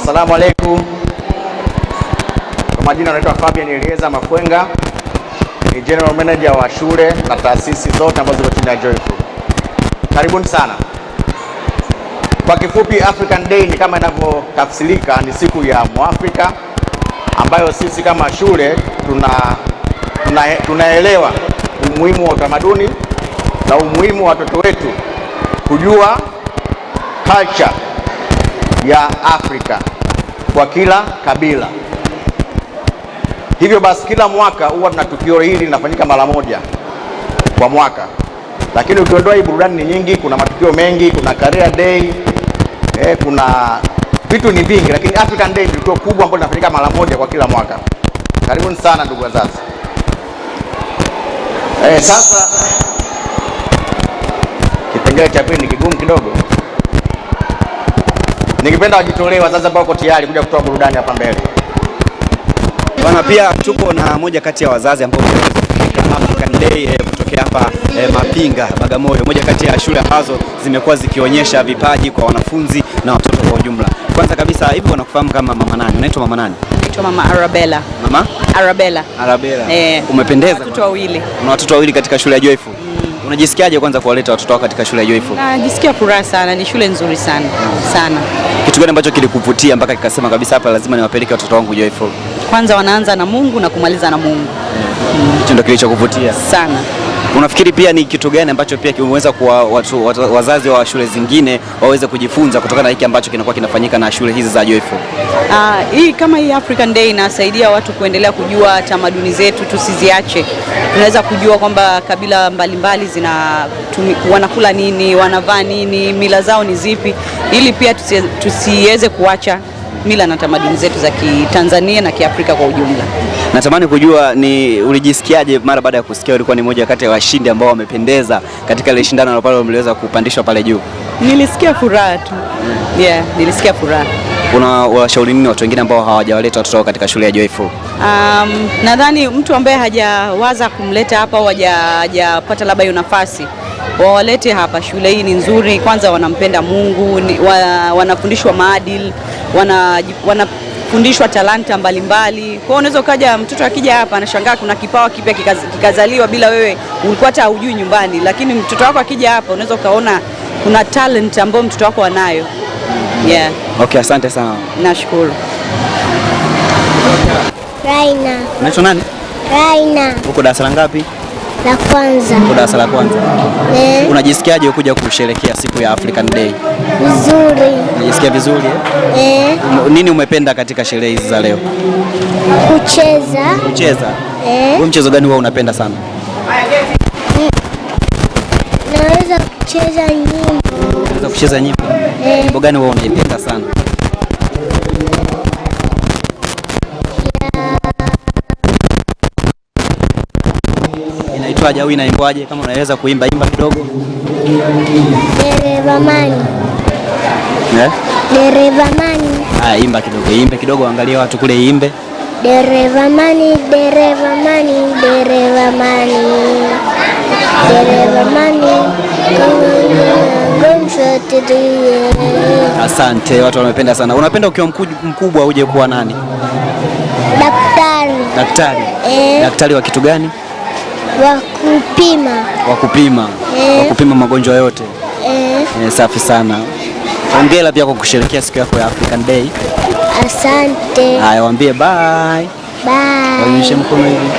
Asalamu alaykum. Kwa majina naitwa Fabian Elieza Makwenga, ni General Manager wa shule na taasisi zote ambazo ziko chini ya Joyful. Karibuni sana. Kwa kifupi, African Day ni kama inavyotafsirika, ni siku ya Mwafrika ambayo sisi kama shule tunaelewa umuhimu wa utamaduni na umuhimu wa watoto wetu kujua culture ya Afrika kwa kila kabila. Hivyo basi kila mwaka huwa tuna tukio hili linafanyika mara moja kwa mwaka. Lakini ukiondoa hii, burudani ni nyingi, kuna matukio mengi, kuna career day, kuna vitu ni vingi, lakini African Day ni tukio kubwa ambalo linafanyika mara moja kwa kila mwaka. Karibuni sana ndugu wazazi. Sasa kipengele cha pili ni kigumu kidogo. Nikipenda wajitolee wazazi ambao wako tayari kuja kutoa burudani hapa mbele. Bwana, pia tuko na moja kati ya wazazi ambao wamefika African Day kutokea hapa Mapinga, Bagamoyo, moja kati ya shule ambazo zimekuwa zikionyesha vipaji kwa wanafunzi na watoto kwa ujumla. Kwanza kabisa, hivi wanakufahamu kama mama nani? Unaitwa mama nani? Naitwa Mama Arabella. Mama Arabella. Arabella. Umependeza. Watoto wawili. Una watoto wawili katika shule ya Joyful. Unajisikiaje kwanza kuwaleta watoto wako katika shule ya Joyful? Najisikia furaha sana, ni shule nzuri sana. Sana. Kitu gani ambacho kilikuvutia mpaka kikasema kabisa hapa lazima niwapeleke watoto wangu Joyful? Kwanza wanaanza na Mungu na kumaliza na Mungu. Hicho ndio kilichokuvutia sana. Unafikiri pia ni kitu gani ambacho pia kimeweza kwa wazazi wa shule zingine waweze kujifunza kutokana na hiki ambacho kinakuwa kinafanyika na shule hizi za Joyful? Hii kama hii African Day inasaidia watu kuendelea kujua tamaduni zetu, tusiziache. Tunaweza kujua kwamba kabila mbalimbali wanakula nini, wanavaa nini, mila zao ni zipi, ili pia tusiweze kuacha mila na tamaduni zetu za Kitanzania na Kiafrika kwa ujumla. Natamani kujua ulijisikiaje mara baada ya kusikia ulikuwa ni moja kati ya washindi ambao wamependeza katika ile shindano na pale mliweza kupandishwa pale juu? Nilisikia furaha tu. Nilisikia furaha. Kuna washauri nini watu wengine ambao hawajawaleta watoto wao katika shule ya Joyful? Nadhani mtu ambaye hajawaza kumleta hapa au hajapata labda hiyo nafasi, wawalete hapa. Shule hii ni nzuri, kwanza wanampenda Mungu, wanafundishwa maadili, wanafundishwa talanta mbalimbali. Kwa hiyo unaweza ukaja, mtoto akija hapa anashangaa kuna kipawa kipya kikazaliwa bila wewe ulikuwa hata hujui nyumbani, lakini mtoto wako akija hapa unaweza ukaona kuna talent ambayo mtoto wako anayo. Okay, asante sana. Nashukuru. Raina. Unaitwa nani? Raina. Uko darasa la ngapi? La kwanza. Uko darasa la kwanza. Unajisikiaje kuja kusherehekea siku ya African Day? Vizuri. Unajisikia vizuri? Nini umependa katika sherehe hizi za leo? Kucheza. Kucheza? Wewe mchezo gani wewe unapenda sana? Naweza kucheza nyimbo. Unaweza kucheza nyimbo? Nyimbo gani wewe unaipenda sana? Inaitwaje au inaimbwaje? Kama unaweza kuimba kidogo. Dereva mani. Dereva mani. Imba kidogo, imbe kidogo, angalia watu kule imbe. Dereva mani, dereva mani, dereva mani. Dereva mani. Asante, watu wamependa sana. Unapenda ukiwa mkubwa uje kuwa nani? Daktari. Daktari? Daktari wa kitu gani? Wa kupima. Wa kupima. Wa kupima magonjwa yote. Safi sana. Hongera pia kwa kusherehekea siku yako ya African Day. Asante. Haya, waambie bye. Bye. Waonyeshe mkono hivi.